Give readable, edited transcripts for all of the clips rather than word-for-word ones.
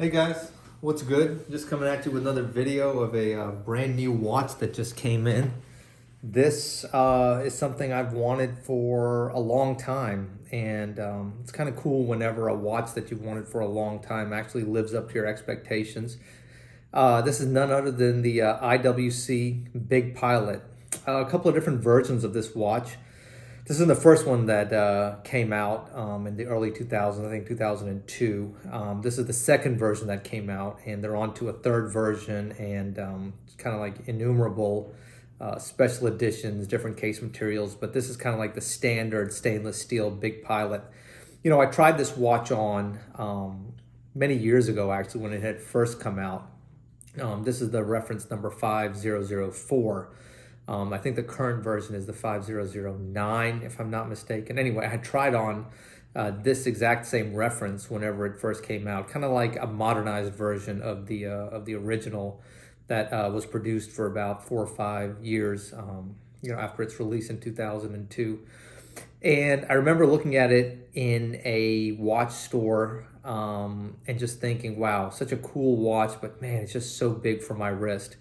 Hey guys, what's good? Just coming at you with another video of a brand new watch that just came in. This is something I've wanted for a long time, and it's kind of cool whenever a watch that you've wanted for a long time actually lives up to your expectations. This is none other than the IWC Big Pilot. A couple of different versions of this watch. This is the first one that came out in the early 2000s, I think 2002. This is the second version that came out, and they're on to a third version, and it's kind of like innumerable special editions, different case materials, but this is kind of like the standard stainless steel Big Pilot. You know, I tried this watch on many years ago, actually, when it had first come out. This is the reference number 5004. I think the current version is the 5009, if I'm not mistaken. Anyway, I had tried on this exact same reference whenever it first came out, kind of like a modernized version of the original that was produced for about 4 or 5 years, after its release in 2002. And I remember looking at it in a watch store and just thinking, wow, such a cool watch, but man, it's just so big for my wrist.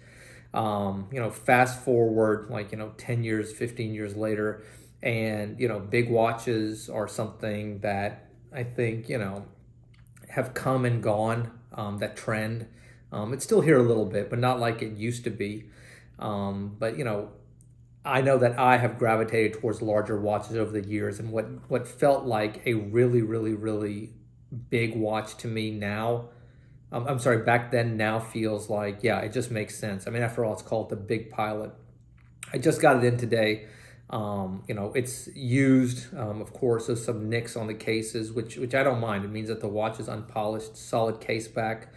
Fast forward 10 years, 15 years later, and, big watches are something that I think, have come and gone, that trend. It's still here a little bit, but not like it used to be. But, I know that I have gravitated towards larger watches over the years, and what felt like a really, really, really big watch to me now, I'm sorry, back then now feels like, yeah, it just makes sense. I mean, after all, it's called the Big Pilot. I just got it in today. It's used, of course, there's some nicks on the cases, which I don't mind. It means that the watch is unpolished, solid case back,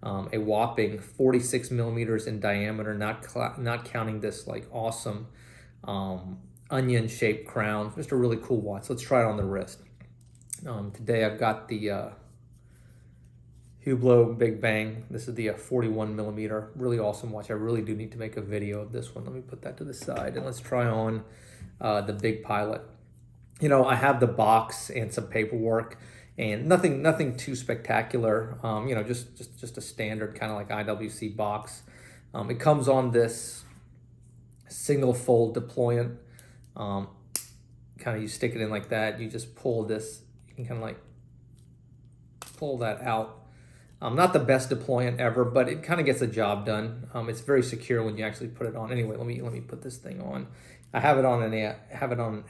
a whopping 46 millimeters in diameter, not counting this like awesome onion-shaped crown. Just a really cool watch. Let's try it on the wrist. Today I've got the Hublot Big Bang. This is the 41 millimeter, really awesome watch. I really do need to make a video of this one. Let me put that to the side and let's try on the Big Pilot. I have the box and some paperwork and nothing too spectacular. Just a standard kind of like IWC box. It comes on this single fold deployant. Kind of you stick it in like that. You just pull this. You can kind of like pull that out. Not the best deployant ever, but it kind of gets the job done. It's very secure when you actually put it on. Anyway, let me put this thing on. I have it on an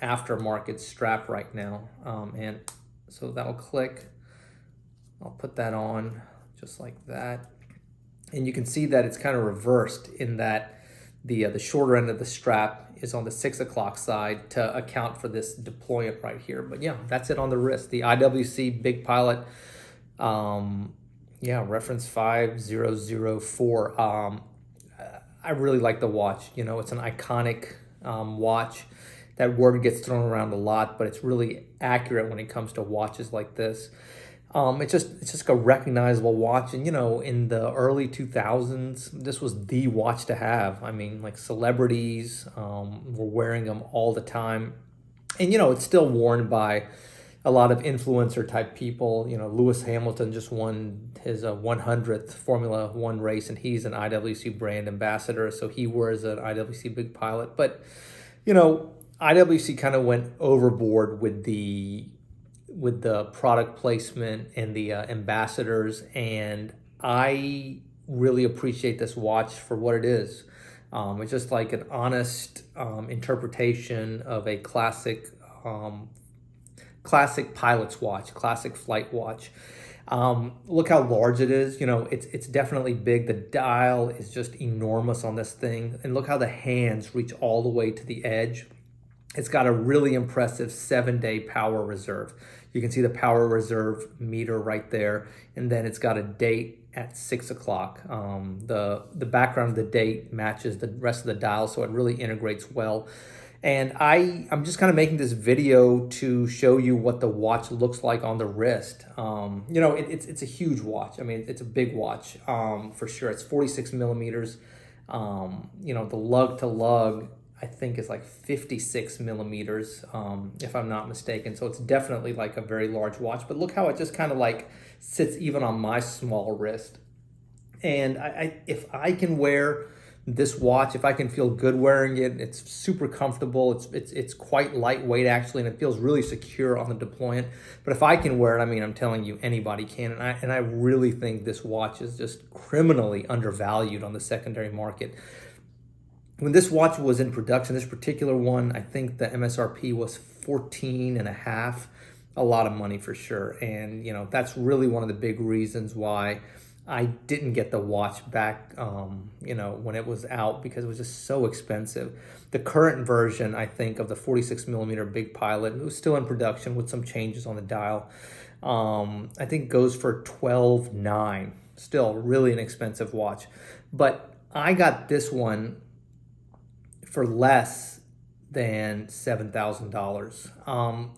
aftermarket strap right now, and so that'll click. I'll put that on just like that, and you can see that it's kind of reversed in that the shorter end of the strap is on the 6 o'clock side to account for this deployant right here. But yeah, that's it on the wrist. The IWC Big Pilot. Reference 5004. I really like the watch. It's an iconic watch. That word gets thrown around a lot, but it's really accurate when it comes to watches like this. It's just a recognizable watch, and in the early 2000s, this was the watch to have. I mean, like celebrities were wearing them all the time, and it's still worn by a lot of influencer type people. Lewis Hamilton just won his 100th Formula One race, and he's an IWC brand ambassador, so he wears an IWC Big Pilot. But IWC kind of went overboard with the product placement and the ambassadors, and I really appreciate this watch for what it is. It's just like an honest interpretation of a classic pilot's watch, classic flight watch. Look how large it is. It's definitely big. The dial is just enormous on this thing. And look how the hands reach all the way to the edge. It's got a really impressive 7-day power reserve. You can see the power reserve meter right there. And then it's got a date at 6 o'clock. The background of the date matches the rest of the dial, so it really integrates well. And I'm just kind of making this video to show you what the watch looks like on the wrist. It's a huge watch. I mean, it's a big watch for sure. It's 46 millimeters. The lug to lug I think is like 56 millimeters, if I'm not mistaken. So it's definitely like a very large watch. But look how it just kind of like sits even on my small wrist. And if I can wear this watch, if I can feel good wearing it, it's super comfortable. It's quite lightweight actually, and it feels really secure on the deployment. But if I can wear it, I mean, I'm telling you, anybody can. And I really think this watch is just criminally undervalued on the secondary market. When this watch was in production, this particular one, I think the MSRP was 14 and a half, a lot of money for sure. And that's really one of the big reasons why I didn't get the watch back, when it was out, because it was just so expensive. The current version, I think, of the 46 millimeter Big Pilot, it was still in production with some changes on the dial. I think goes for $12,900. Still really an expensive watch, but I got this one for less than $7,000.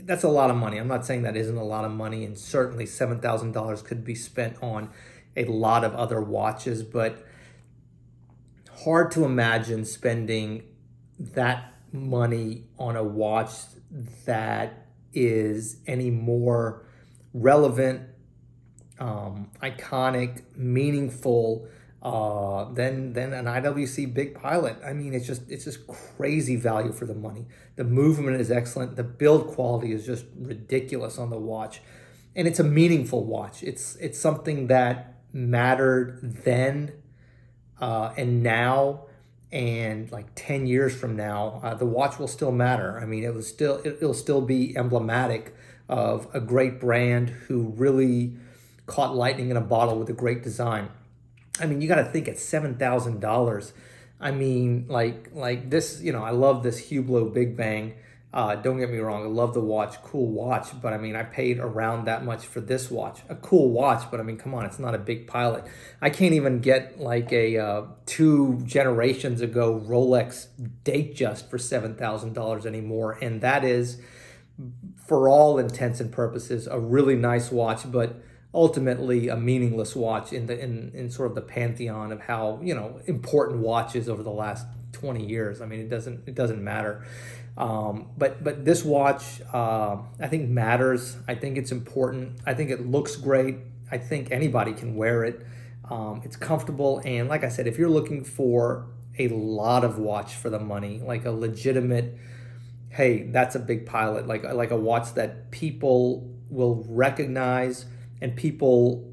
That's a lot of money. I'm not saying that isn't a lot of money, and certainly $7,000 could be spent on a lot of other watches, but hard to imagine spending that money on a watch that is any more relevant, iconic, meaningful than an IWC Big Pilot. I mean, it's just crazy value for the money. The movement is excellent. The build quality is just ridiculous on the watch, and it's a meaningful watch. It's something that mattered then and now, and like 10 years from now, the watch will still matter. I mean, it'll still be emblematic of a great brand who really caught lightning in a bottle with a great design. I mean, you got to think at $7,000. I mean, like this, I love this Hublot Big Bang. Don't get me wrong, I love the watch, cool watch, but I mean, I paid around that much for this watch. A cool watch, but I mean, come on, it's not a Big Pilot. I can't even get like a 2 generations ago Rolex Datejust for $7,000 anymore, and that is, for all intents and purposes, a really nice watch, but ultimately a meaningless watch in sort of the pantheon of how important watches over the last 20 years. I mean, it doesn't matter. But this watch, I think matters. I think it's important. I think it looks great. I think anybody can wear it. It's comfortable, and like I said, if you're looking for a lot of watch for the money, like a legitimate, hey, that's a Big Pilot, like a watch that people will recognize, and people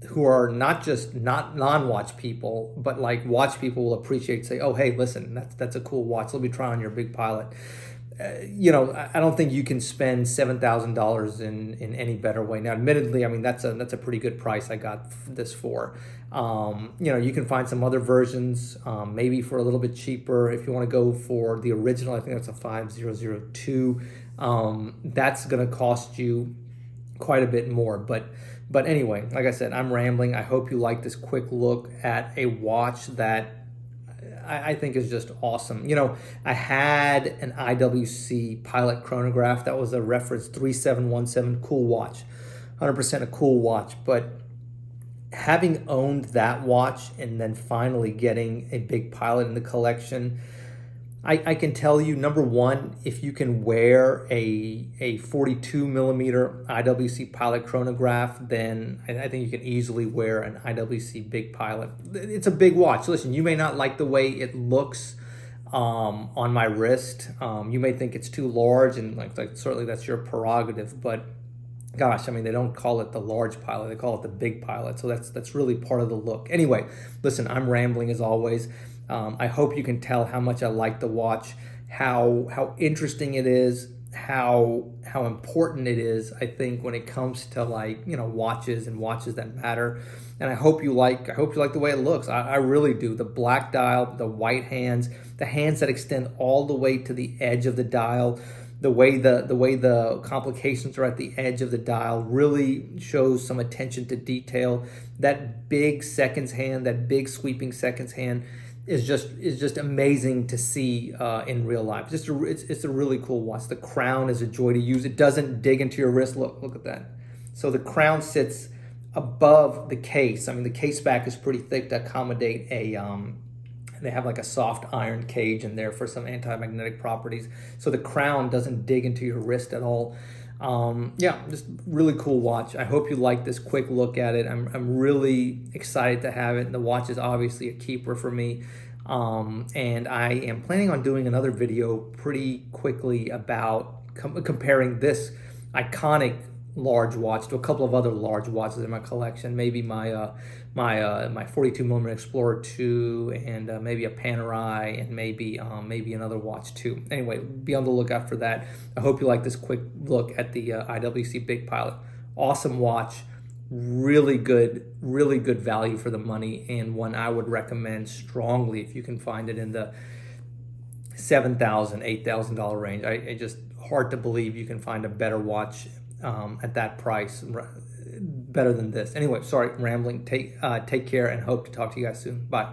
who are not just not non-watch people, but like watch people will appreciate, say, oh, hey, listen, that's a cool watch. Let me try on your Big Pilot. I don't think you can spend $7,000 in any better way. Now, admittedly, I mean, that's a pretty good price I got this for. You can find some other versions, maybe for a little bit cheaper. If you want to go for the original, I think that's a 5002. That's going to cost you quite a bit more, but anyway, like I said, I'm rambling. I hope you like this quick look at a watch that I think is just awesome. I had an IWC Pilot chronograph that was a reference 3717, cool watch, 100% a cool watch, but having owned that watch and then finally getting a Big Pilot in the collection, I can tell you, number one, if you can wear a 42 millimeter IWC Pilot chronograph, then I think you can easily wear an IWC Big Pilot. It's a big watch. Listen, you may not like the way it looks on my wrist. You may think it's too large, and like certainly that's your prerogative, but gosh, I mean, they don't call it the large Pilot, they call it the Big Pilot. So that's really part of the look. Anyway, listen, I'm rambling as always. I hope you can tell how much I like the watch, how interesting it is, how important it is, I think, when it comes to watches and watches that matter. And I hope you like the way it looks. I really do. The black dial, the white hands, the hands that extend all the way to the edge of the dial, the way the complications are at the edge of the dial really shows some attention to detail. That big seconds hand, that big sweeping seconds hand is just amazing to see in real life. It's a really cool watch. The crown is a joy to use. It doesn't dig into your wrist. Look at that. So the crown sits above the case. I mean, the case back is pretty thick to accommodate they have like a soft iron cage in there for some anti-magnetic properties, so the crown doesn't dig into your wrist at all. Yeah, just really cool watch. I hope you like this quick look at it. I'm really excited to have it. The watch is obviously a keeper for me. And I am planning on doing another video pretty quickly about comparing this iconic large watch to a couple of other large watches in my collection. Maybe my 42mm Explorer 2, and maybe a Panerai, and maybe another watch too. Anyway, be on the lookout for that. I hope you like this quick look at the IWC Big Pilot. Awesome watch, really good value for the money, and one I would recommend strongly if you can find it in the $7,000, $8,000 range. It's just hard to believe you can find a better watch at that price, better than this. Anyway, sorry, rambling. Take care, and hope to talk to you guys soon. Bye.